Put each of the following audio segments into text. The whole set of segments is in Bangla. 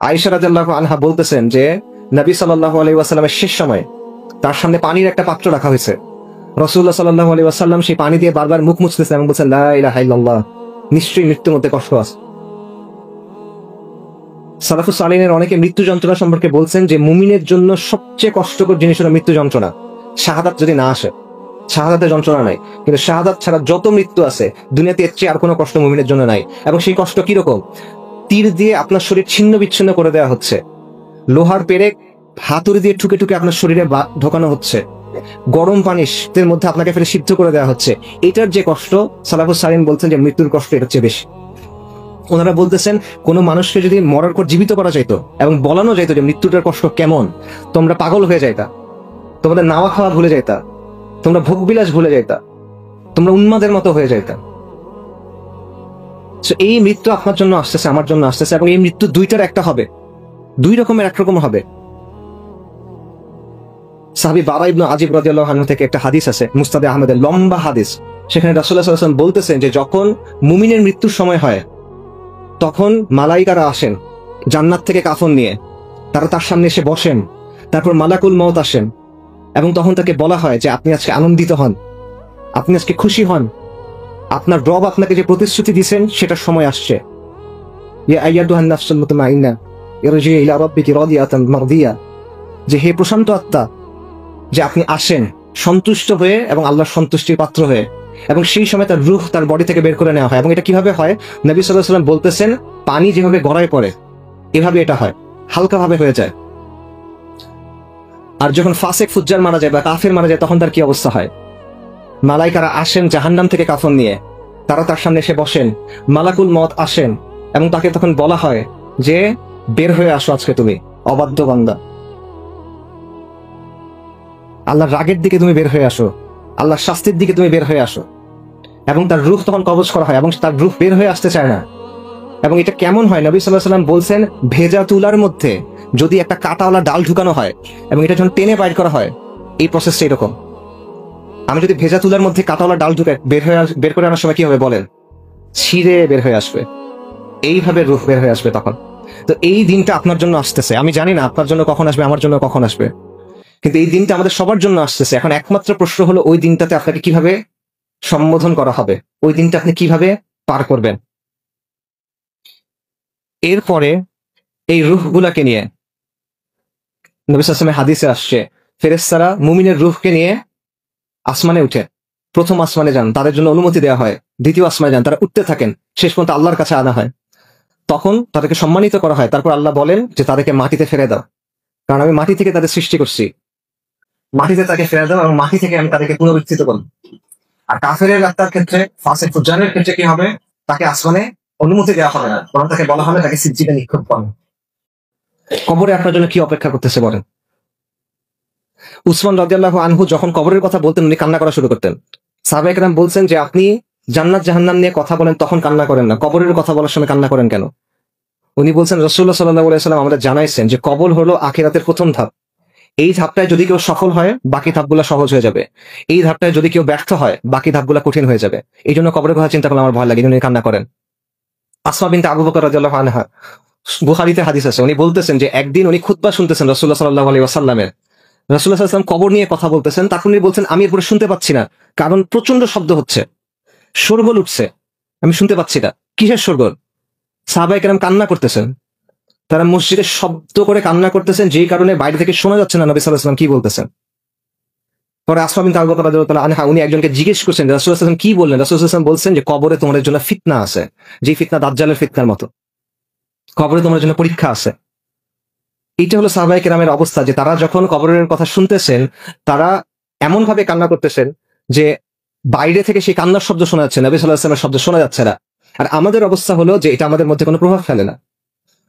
আয়েশা রাদিয়াল্লাহু আনহা বলতেছেন যে নবী সাল্লাল্লাহু আলাইহি ওয়াসাল্লামের শেষ সময় তার সামনে পানির একটা পাত্র রাখা হয়েছে। রাসূলুল্লাহ সাল্লাল্লাহু আলাইহি ওয়াসাল্লাম সেই পানি দিয়ে বারবার মুখ মুছতেছেন এবং বলছেন লা ইলাহা ইল্লাল্লাহ, নিশ্চয়ই মৃত্যুর মধ্যে কষ্ট আছে। সালাফুস সালিহিনের অনেকে মৃত্যু যন্ত্রণা সম্পর্কে বলছেন যে মুমিনের জন্য সবচেয়ে কষ্টকর জিনিস হলো মৃত্যু যন্ত্রণা। শাহাদাত যদি না আসে, শাহাদাতের যন্ত্রণা নাই, কিন্তু শাহাদাত ছাড়া যত মৃত্যু আছে দুনিয়াতে এর চেয়ে আর কোনো কষ্ট মুমিনের জন্য নাই। এবং সেই কষ্ট কিরকম? তীর দিয়ে আপনার শরীর ছিন্ন বিচ্ছিন্ন করে দেওয়া হচ্ছে, লোহার পেরেক হাতুড়ি দিয়ে ঠুকে ঠুকে আপনার শরীরে ঢোকানো হচ্ছে, গরম পানির মধ্যে আপনাকে ফেলে সিদ্ধ করে দেওয়া হচ্ছে। এটার যে কষ্ট, সালাফুস সালিহিন বলছেন যে মৃত্যুর কষ্ট এর চেয়ে বেশি। ওনারা বলতেছেন কোন মানুষকে যদি মরার পর জীবিত করা যাইতো এবং বলানো যাইতো যে মৃত্যুটার কষ্ট কেমন, তোমরা পাগল হয়ে যাইতা, তোমাদের নাওয়া খাওয়া ভুলে যাইতা, তোমরা ভোগবিলাস ভুলে যাইতা, তোমরা উন্মাদের মতো হয়ে যাইতা। এই মৃত্যু আপনার জন্য আসতেছে, আমার জন্য আসতেছে, এবং এই মৃত্যু দুইটার একটা হবে, দুই রকমের একরকম হবে। সাহাবী বারা ইবনে আজিব রাদিয়াল্লাহু আনহু থেকে একটা হাদিস আছে, মুস্তাদে আহমদের লম্বা হাদিস। সেখানে রাসূলুল্লাহ সাল্লাল্লাহু আলাইহি ওয়াসাল্লাম বলতেছেন যে যখন মুমিনের মৃত্যুর সময় হয় তখন মালাইকারা আসেন জান্নাত থেকে কাফন নিয়ে, তারা তার সামনে এসে বসেন, তারপর মালাকুল মউত আসেন এবং তখন তাকে বলা হয় যে আপনি আজকে আনন্দিত হন, আপনি আজকে খুশি হন, আপনার রব আপনাকে যে প্রতিশ্রুতি দিয়েছেন সেটার সময় আসছে। ইয়া আইয়াতুহান নাফসুল মুতমাইন্না ইরজি ইলা রাব্বিকি রাদিয়াতান মারদিয়া, যে হে প্রশান্ত আত্মা, যে আপনি আসেন সন্তুষ্ট হয়ে এবং আল্লাহর সন্তুষ্টির পাত্র হয়ে, এবং সেই সময় তার রূহ তার বডি থেকে বের করে নেওয়া হয়। এবং এটা কিভাবে হয়? নবী সাল্লাল্লাহু আলাইহি ওয়াসাল্লাম বলতেছেন পানি যেভাবে গড়ায় পড়ে এভাবে এটা হয়, হালকা ভাবে হয়ে যায়। আর যখন ফাসেক ফুজ্জার মারা যায় বা কাফের মারা যায় তখন তার কি অবস্থা হয়? মালাইকারা আসেন জাহান্নাম থেকে কাফন নিয়ে, তারা তার সামনে এসে বসেন, মালাকুল মউত আসেন এবং তাকে তখন বলা হয় যে বের হয়ে আসো আজকে তুমি অবাধ্য বান্দা, আল্লাহর রাগের দিকে তুমি বের হয়ে আসো, আল্লাহর শাস্তির দিকে তুমি বের হয়ে আসো। এবং তার রূহ তখন কবজ করা হয় এবং তার রূহ বের হয়ে আসতে চায় না। এবং এটা কেমন হয়? নবী সাল্লাল্লাহু আলাইহি ওয়াসাল্লাম বলছেন ভেজা তুলার মধ্যে যদি একটা কাঁটাওয়ালা ডাল ঢুকানো হয় এবং এটা যখন টেনে বাইর করা হয়, এই প্রসেসটা এরকম। আমি যদি ভেজা তুলার মধ্যে কাঁটাওয়ালা ডাল ঢুকে বের করে আনার সময় কি হবে বলেন? ছিঁড়ে বের হয়ে আসবে, এইভাবে রূহ বের হয়ে আসবে তখন। তো এই দিনটা আপনার জন্য আসতেছে, আমি জানি না আপনার জন্য কখন আসবে, আমার জন্য কখন আসবে, কিন্তু এই দিনটা আমাদের সবার জন্য আসতেছে। এখন একমাত্র প্রশ্ন হলো ওই দিনটাতে আপনাকে কিভাবে সম্বোধন করা হবে, ওই দিনটা আপনি কিভাবে পার করবেন। এরপরে এই রূহগুলাকে নিয়ে নবী সাল্লাল্লাহু আলাইহি ওয়াসাল্লামের হাদিসে আসছে ফেরেশতারা মুমিনের রূহকে নিয়ে আসমানে উঠে, প্রথম আসমানে যান, তাদের জন্য অনুমতি দেওয়া হয়, দ্বিতীয় আসমানে যান, তারা উঠতে থাকেন, শেষ পর্যন্ত আল্লাহর কাছে আনা হয়। তখন তাদেরকে সম্মানিত করা হয়, তারপর আল্লাহ বলেন যে তাদেরকে মাটিতে ফেলে দাও, কারণ আমি মাটি থেকে তাদের সৃষ্টি করছি, মাটিতে তাকে ফেলে দাও এবং মাটি থেকে আমি তাদেরকে পুনরুত্থিত করব। আর কাফেরের আত্মার ক্ষেত্রে, ফাসিক ফুজ্জারের ক্ষেত্রে কি হবে? তাকে আসমানে অনুমতি দেওয়া হবে না, বরং তাকে বলা হবে তাকে সিজ্জিনে নিক্ষেপ করো। কবরে আপনার জন্য কি অপেক্ষা করতেছে বলেন? উসমান রাদিয়াল্লাহু আনহু যখন কবরের কথা বলতেন উনি কান্না করা শুরু করতেন। সাহাবায়ে কেরাম বলছেন যে আপনি জান্নাত জাহান্নাম নিয়ে কথা বলেন তখন কান্না করেন না, কবরের কথা বলার সময় কান্না করেন কেন? উনি বলছেন রাসূলুল্লাহ সাল্লাল্লাহু আলাইহি ওয়াসাল্লাম আমাদের জানাইছেন যে কবর হলো আখিরাতের প্রথম ধাপ। এই ধাপটায় যদি কেউ সফল হয় বাকি ধাপগুলো সহজ হয়ে যাবে, এই ধাপটায় যদি কেউ ব্যর্থ হয় বাকি ধাপগুলো কঠিন হয়ে যাবে। এই জন্য কবরের কথা চিন্তা করলে আমার ভয় লাগে, উনি কান্না করেন। আসমা বিনতে আবু বকর রাদিয়াল্লাহু আনহা, বুখারীতে হাদিস আছে, উনি বলতেছেন যে একদিন উনি খুতবা শুনতেছেন রাসূলুল্লাহ সাল্লাল্লাহু আলাইহি ওয়াসাল্লামের, রাসূলুল্লাহ সাল্লাল্লাহু আলাইহি ওয়াসাল্লাম কবর নিয়ে কথা বলতেছেন। তারপর উনি বলছেন আমি এরপরে শুনতে পাচ্ছি না, কারণ প্রচন্ড শব্দ হচ্ছে, শোরগোল উঠছে, আমি শুনতে পাচ্ছি না। কিসের শোরগোল? সাহাবায়ে কেরাম কান্না করতেছেন, তারা মসজিদে শব্দ করে কান্না করতেছেন, যেই কারণে বাইরে থেকে শোনা যাচ্ছে না নবী সাল্লাল্লাহু আলাইহি ওয়াসাল্লাম কি বলতেছেন। পরে আসমা বিনতে আবু বকর রাদিয়াল্লাহু আনহা উনি একজনকে জিজ্ঞেস করছেন রাসূলুল্লাহ সাল্লাল্লাহু আলাইহি ওয়াসাল্লাম কি বললেন। রাসূলুল্লাহ সাল্লাল্লাহু আলাইহি ওয়াসাল্লাম বলছেন যে কবরে তোমাদের জন্য ফিতনা আছে, যে ফিতনা দাজ্জালের ফিতনার মতো, কবরে তোমাদের জন্য পরীক্ষা আছে। এইটা হলো সাহাবায়ে কেরামের অবস্থা, যে তারা যখন কবরের কথা শুনতেছেন তারা এমন ভাবে কান্না করতেছেন যে বাইরে থেকে সেই কান্নার শব্দ শোনা যাচ্ছে, নবী সাল্লাল্লাহু আলাইহি ওয়াসাল্লামের শব্দ শোনা যাচ্ছে না। আর আমাদের অবস্থা হলো যে এটা আমাদের মধ্যে কোনো প্রভাব ফেলে না।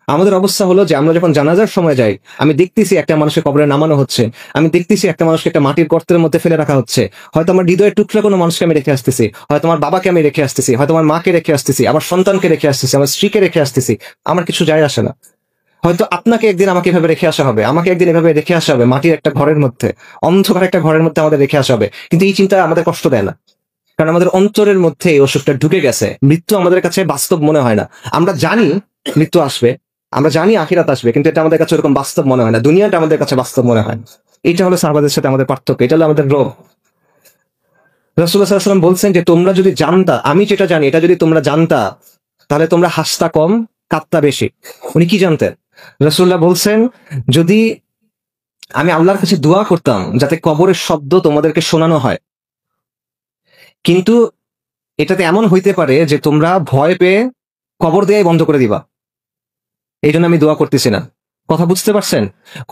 আমাদের অবস্থা হলো যে আমরা যখন জানাজার সময় যাই, আমি দেখতেছি একটা মানুষকে কবরে নামানো হচ্ছে, আমি দেখতেছি একটা মানুষকে একটা মাটির গর্তের মধ্যে ফেলে রাখা হচ্ছে। হয়তো আমার হৃদয়ের টুকরা কোনো মানুষকে আমি রেখে আসতেছি, হয়তো আমার বাবাকে আমি রেখে আসতেছি, হয়তো আমার মাকে রেখে আসতেছি, আমার সন্তানকে রেখে আসতেছি, আমার স্ত্রীকে রেখে আসতেছি, আমার কিছু যায় আসে না। হয়তো আপনাকে একদিন আমাকে এভাবে রেখে আসা হবে, আমাকে একদিন এভাবে রেখে আসা হবে, মাটির একটা ঘরের মধ্যে, অন্ধকার একটা ঘরের মধ্যে আমাদের রেখে আসা হবে। কিন্তু এই চিন্তা আমাদের কষ্ট দেয় না, কারণ আমাদের অন্তরের মধ্যে এই অসুখটা ঢুকে গেছে। মৃত্যু আমাদের কাছে বাস্তব মনে হয় না। আমরা জানি মৃত্যু আসবে, আমরা জানি আখিরাত আসবে, কিন্তু এটা আমাদের কাছে ওরকম বাস্তব মনে হয় না, দুনিয়াটা আমাদের কাছে বাস্তব মনে হয়। এটা হলো সাহাবাদের সাথে আমাদের পার্থক্য, এটা হলো আমাদের রোগ। রাসূলুল্লাহ সাল্লাল্লাহু আলাইহি ওয়াসাল্লাম বলছেন যে তোমরা যদি জানতা, আমি যেটা জানি এটা যদি তোমরা জানতা, তাহলে তোমরা হাসতা কম, কাঁদতা বেশি। উনি কি জানতেন? রাসূলুল্লাহ বলছেন, যদি আমি আল্লাহর কাছে দোয়া করতাম যাতে কবরের শব্দ তোমাদেরকে শোনানো হয়, কিন্তু এটাতে এমন হইতে পারে যে তোমরা ভয় পেয়ে কবর দেয়াই বন্ধ করে দিবা, এই জন্য আমি দোয়া করতেছি না। কথা বুঝতে পারছেন?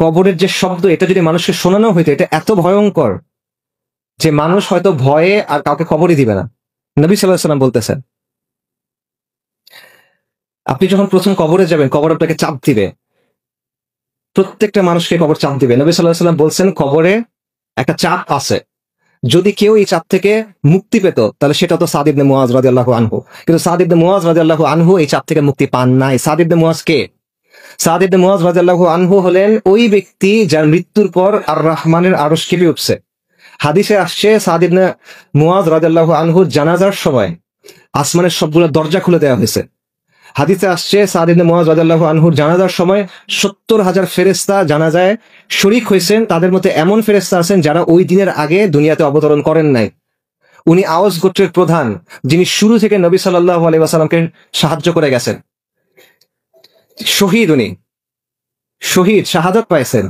কবরের যে শব্দ, এটা যদি মানুষকে শোনানো হইতো, এটা এত ভয়ঙ্কর যে মানুষ হয়তো ভয়ে আর কাউকে কবরই দিবে না। নবী সাল্লাল্লাহু আলাইহি ওয়াসাল্লাম বলতেছেন, আপনি যখন প্রথম কবরে যাবেন, কবর আপনাকে চাপ দিবে, প্রত্যেকটা মানুষকে কবর চাপ দিবে। নবী সাল্লাল্লাহু আলাইহি ওয়াসাল্লাম বলছেন, কবরে একটা চাপ আছে, যদি কেউ এই চাপ থেকে মুক্তি পেত তাহলে সেটা তো সাদ ইবনে মুআজ রাদিয়াল্লাহু আনহু। কিন্তু সাদ ইবনে মুআজ রাদিয়াল্লাহু আনহু এই চাপ থেকে মুক্তি পান নাই। সাদ ইবনে মুআজ কে? সাদ ইবনে মুআজ রাদিয়াল্লাহু আনহু হলেন ওই ব্যক্তি যার মৃত্যুর পর আর রহমানের আরশ কেঁপে উঠছে। হাদিসে আসছে, সাদ ইবনে মুআজ রাদিয়াল্লাহু আনহুর জানাজার সময় আসমানের সবগুলো দরজা খুলে দেওয়া হয়েছে। হাদিসে আসছে, সাদ ইবনে মুআজ রাদিয়াল্লাহু আনহুর জানাজার সময় 70,000 ফেরেশতা জানাজায় শরীক হয়েছেন। তাদের মধ্যে এমন ফেরেশতা আছেন যারা ওই দিনের আগে দুনিয়াতে অবতরণ করেন নাই। উনি আওস গোত্রের প্রধান, যিনি শুরু থেকে নবী সাল্লাল্লাহু আলাইহি ওয়াসাল্লামকে সাহায্য করে গেছেন। শহীদ, উনি শহীদ, শাহাদাত পাইছেন।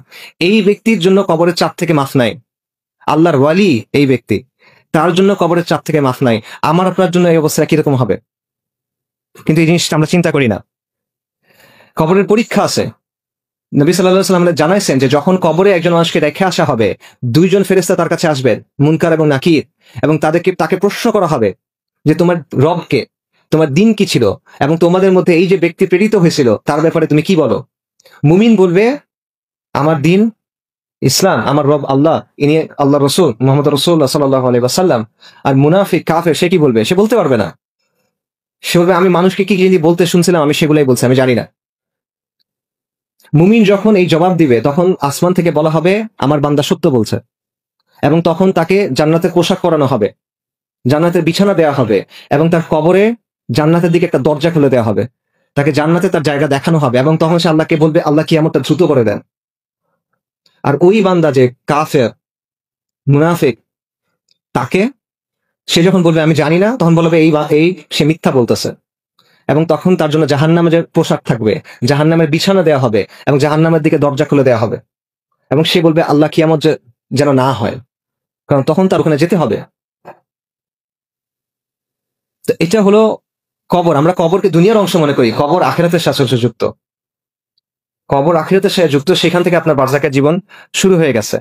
এই ব্যক্তির জন্য কবরের চাপ থেকে মাফ নাই। আল্লাহর ওয়ালি এই ব্যক্তি, তার জন্য কবরের চাপ থেকে মাফ নাই। আমার আপনার জন্য এই অবস্থা কিরকম হবে? কিন্তু এই জিনিসটা আমরা চিন্তা করি না। কবরের পরীক্ষা আছে। নবী সাল্লাল্লাহু আলাইহি ওয়াসাল্লাম জানাইছেন যে যখন কবরে একজন মানুষকে রেখে আসা হবে, দুইজন ফেরেশতা তার কাছে আসবেন, মুনকার এবং নাকির, এবং তাকে প্রশ্ন করা হবে যে তোমার রবকে, তোমার দিন কি ছিল, এবং তোমাদের মধ্যে এই যে ব্যক্তি প্রেরিত হয়েছিল তার ব্যাপারে তুমি কি বলো? মুমিন বলবে, আমার দিন ইসলাম, আমার রব আল্লাহ, ইনি আল্লাহ রসুল মুহাম্মদ রাসূলুল্লাহ সাল্লাল্লাহু আলাইহি ওয়াসাল্লাম। আর মুনাফিক কাফের, সে কি বলবে? সে বলতে পারবে না। সে বলবে, আমি মানুষকে কি কি বলতে শুনছিলাম, আমি সেগুলাই বলছি, আমি জানি না। মুমিন যখন এই জবাব দিবে, তখন আসমান থেকে বলা হবে আমার বান্দা সত্য বলছে, এবং তখন তাকে জান্নাতের পোশাক পরানো হবে, জান্নাতের বিছানা দেওয়া হবে, এবং তার কবরে জান্নাতের দিকে একটা দরজা খুলে দেওয়া হবে, তাকে জান্নাতে তার জায়গা দেখানো হবে, এবং তখন সে আল্লাহকে বলবে, আল্লাহ কিয়ামতটা দ্রুত করে দেন। আর ওই বান্দা যে কাফের, মুনাফিক, তাকে সে যখন বলবে আমি জানি না, তখন বলবে এই সে মিথ্যা বলতেছে, এবং তখন তার জন্য জাহান্নামের যে পোশাক থাকবে, জাহান্নামের বিছানা দেওয়া হবে, এবং জাহান্নামের দিকে দরজা খুলে দেওয়া হবে, এবং সে বলবে আল্লাহ কিয়ামত যেন না হয়, কারণ তখন তার ওখানে যেতে হবে। তো এটা হলো কবর। আমরা কবরকে দুনিয়ার অংশ মনে করি, কবর আখিরাতের সাথে যুক্ত। কবর আখিরাতের সাথে যুক্ত, সেখান থেকে আপনার বারজাকের জীবন শুরু হয়ে গেছে।